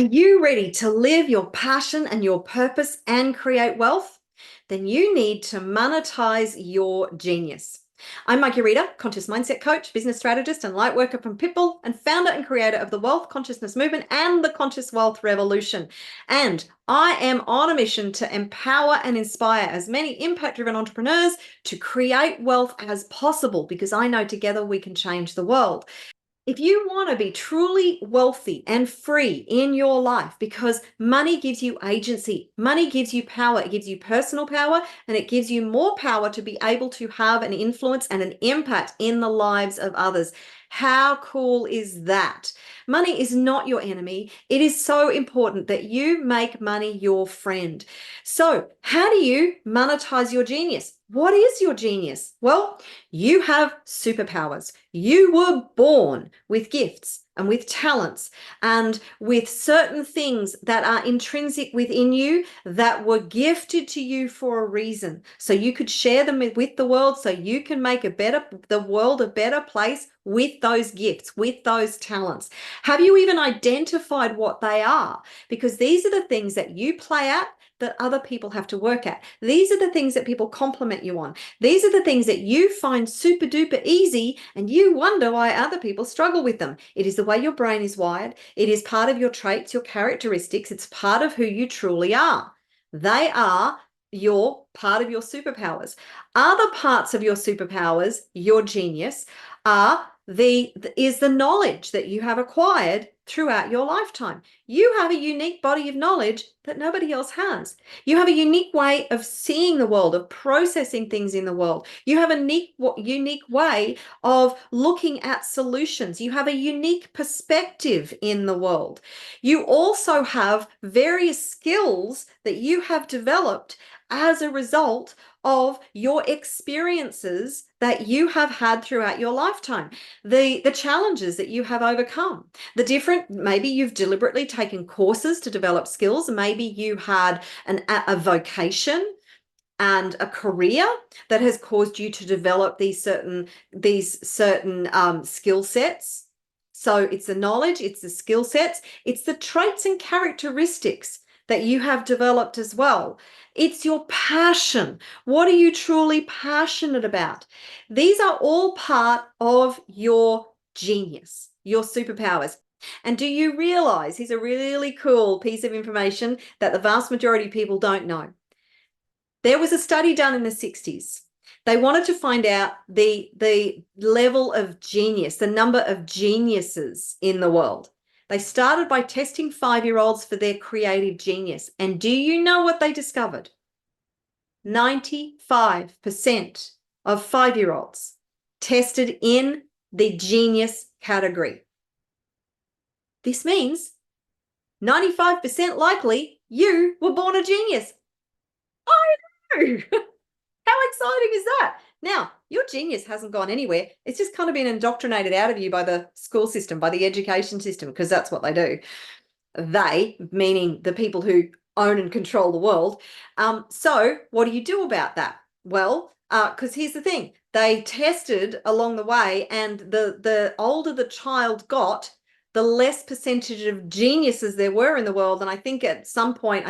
Are you ready to live your passion and your purpose and create wealth? Then you need to monetize your genius. I'm Marguerita, conscious mindset coach, business strategist, and light worker from Pitbull, and founder and creator of the Wealth Consciousness Movement and the Conscious Wealth Revolution. And I am on a mission to empower and inspire as many impact-driven entrepreneurs to create wealth as possible, because I know together we can change the world. If you want to be truly wealthy and free in your life, because money gives you agency, money gives you power, it gives you personal power, and it gives you more power to be able to have an influence and an impact in the lives of others. How cool is that? Money is not your enemy. It is so important that you make money your friend. So, how do you monetize your genius? What is your genius? Well, you have superpowers. You were born with gifts and with talents and with certain things that are intrinsic within you that were gifted to you for a reason. So you could share them with the world, so you can make the world a better place with those gifts, with those talents. Have you even identified what they are? Because these are the things that you play at that other people have to work at. These are the things that people compliment you on. These are the things that you find super duper easy and you wonder why other people struggle with them. It is the way your brain is wired. It is part of your traits, your characteristics. It's part of who you truly are. They are part of your superpowers. Other parts of your superpowers, your genius, is the knowledge that you have acquired throughout your lifetime. You have a unique body of knowledge that nobody else has. You have a unique way of seeing the world, of processing things in the world. You have a unique way of looking at solutions. You have a unique perspective in the world. You also have various skills that you have developed as a result of your experiences that you have had throughout your lifetime, the challenges that you have overcome, maybe you've deliberately taken courses to develop skills, maybe you had a vocation and a career that has caused you to develop these certain skill sets. So it's the knowledge, it's the skill sets, it's the traits and characteristics that you have developed as well. It's your passion. What are you truly passionate about? These are all part of your genius, your superpowers. And do you realize, here's a really cool piece of information that the vast majority of people don't know. There was a study done in the 60s. They wanted to find out the level of genius, the number of geniuses in the world. They started by testing 5-year-olds for their creative genius. And do you know what they discovered? 95% of 5-year-olds tested in the genius category. This means 95% likely you were born a genius. I know. How exciting is that? Now, your genius hasn't gone anywhere. It's just kind of been indoctrinated out of you by the school system, by the education system, because that's what they do. They, meaning the people who own and control the world. So what do you do about that? Well, because here's the thing. They tested along the way, and the older the child got, the less percentage of geniuses there were in the world. And I think at some point,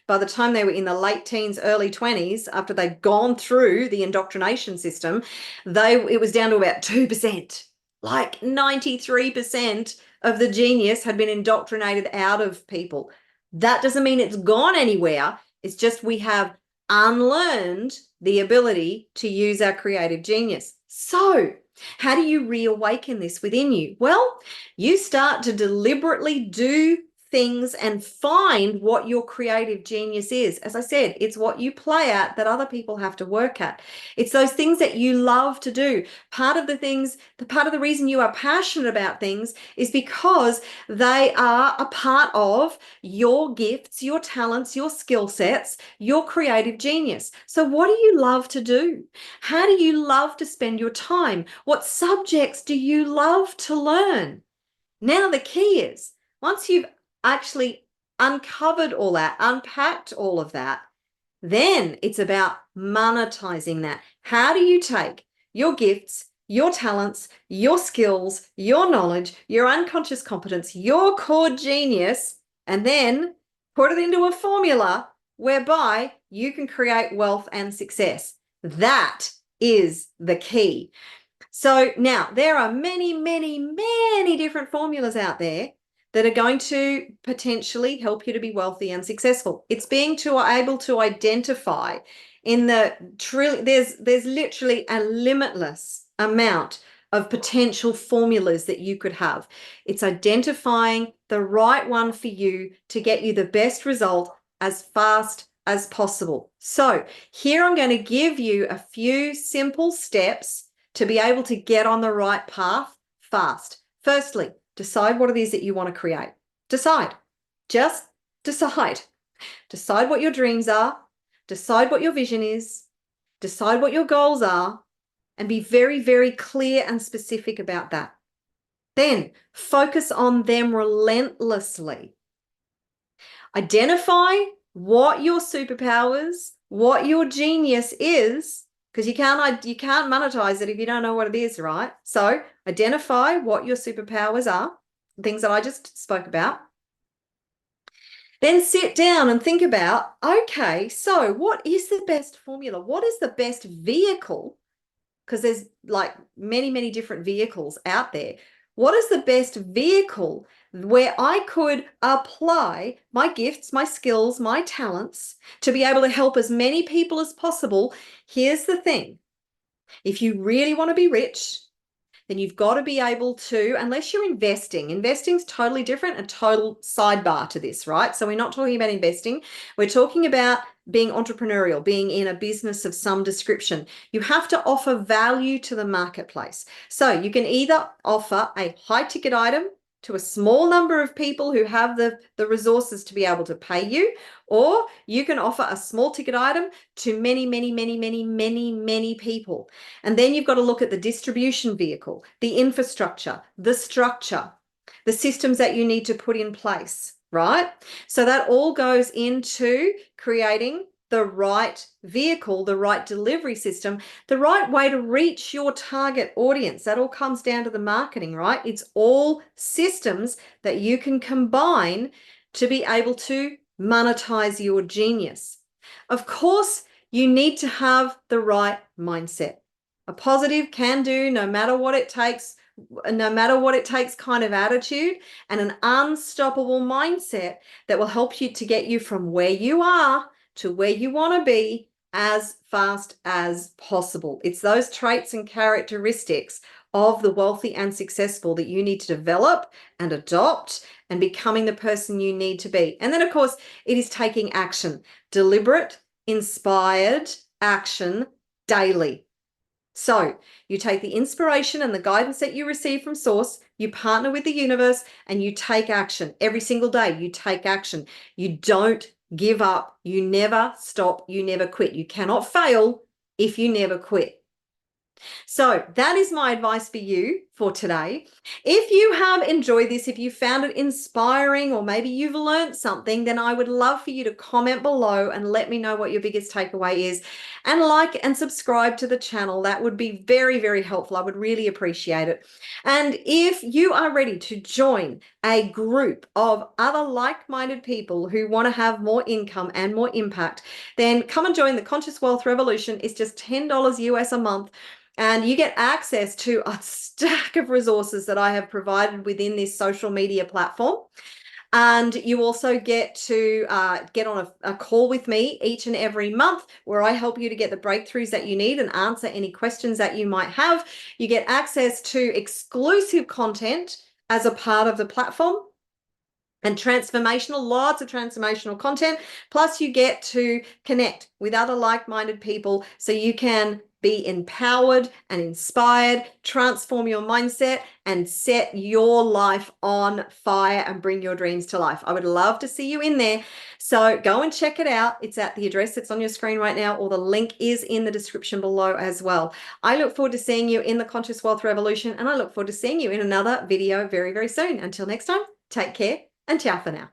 by the time they were in the late teens, early 20s, after they'd gone through the indoctrination system, it was down to about 2%. Like 93% of the genius had been indoctrinated out of people. That doesn't mean it's gone anywhere. It's just we have unlearned the ability to use our creative genius. So, how do you reawaken this within you? Well, you start to deliberately do things and find what your creative genius is. As I said, it's what you play at that other people have to work at. It's those things that you love to do. Part of the reason you are passionate about things is because they are a part of your gifts, your talents, your skill sets, your creative genius. So what do you love to do? How do you love to spend your time? What subjects do you love to learn? Now the key is, once you've actually uncovered all that, unpacked all of that, then it's about monetizing that. How do you take your gifts, your talents, your skills, your knowledge, your unconscious competence, your core genius, and then put it into a formula whereby you can create wealth and success. That is the key. So now there are many, many, many different formulas out there that are going to potentially help you to be wealthy and successful. It's being able to identify in the there's literally a limitless amount of potential formulas that you could have. It's identifying the right one for you to get you the best result as fast as possible. So here I'm going to give you a few simple steps to be able to get on the right path fast. Firstly, decide what it is that you want to create. Decide. Just decide. Decide what your dreams are. Decide what your vision is. Decide what your goals are, and be very, very clear and specific about that. Then focus on them relentlessly. Identify what your superpowers, what your genius is, because you can't monetize it if you don't know what it is, right? So identify what your superpowers are, things that I just spoke about. Then sit down and think about, okay, so what is the best formula? What is the best vehicle? Because there's like many, many different vehicles out there. What is the best vehicle where I could apply my gifts, my skills, my talents to be able to help as many people as possible? Here's the thing. If you really want to be rich, then you've got to be able to, unless you're investing's totally different, a total sidebar to this, right? So we're not talking about investing. We're talking about being entrepreneurial, being in a business of some description. You have to offer value to the marketplace. So you can either offer a high ticket item to a small number of people who have the resources to be able to pay you, or you can offer a small ticket item to many, many, many, many, many, many people. And then you've got to look at the distribution vehicle, the infrastructure, the structure, the systems that you need to put in place, right? So that all goes into creating the right vehicle, the right delivery system, the right way to reach your target audience. That all comes down to the marketing, right? It's all systems that you can combine to be able to monetize your genius. Of course, you need to have the right mindset. A positive can do, no matter what it takes kind of attitude, and an unstoppable mindset that will help you to get you from where you are to where you want to be as fast as possible. It's those traits and characteristics of the wealthy and successful that you need to develop and adopt and becoming the person you need to be. And then, of course, it is taking action, deliberate, inspired action daily. So you take the inspiration and the guidance that you receive from source, you partner with the universe, and you take action every single day. You take action. You don't give up. You never stop. You never quit. You cannot fail if you never quit. So that is my advice for you for today. If you have enjoyed this, if you found it inspiring, or maybe you've learned something, then I would love for you to comment below and let me know what your biggest takeaway is, and like and subscribe to the channel. That would be very, very helpful. I would really appreciate it. And if you are ready to join a group of other like-minded people who want to have more income and more impact, then come and join the Conscious Wealth Revolution. It's just $10 US a month. And you get access to a stack of resources that I have provided within this social media platform. And you also get to get on a call with me each and every month, where I help you to get the breakthroughs that you need and answer any questions that you might have. You get access to exclusive content as a part of the platform, and lots of transformational content. Plus you get to connect with other like-minded people so you can be empowered and inspired, transform your mindset, and set your life on fire and bring your dreams to life. I would love to see you in there. So go and check it out. It's at the address that's on your screen right now, or the link is in the description below as well. I look forward to seeing you in the Conscious Wealth Revolution, and I look forward to seeing you in another video very, very soon. Until next time, take care and ciao for now.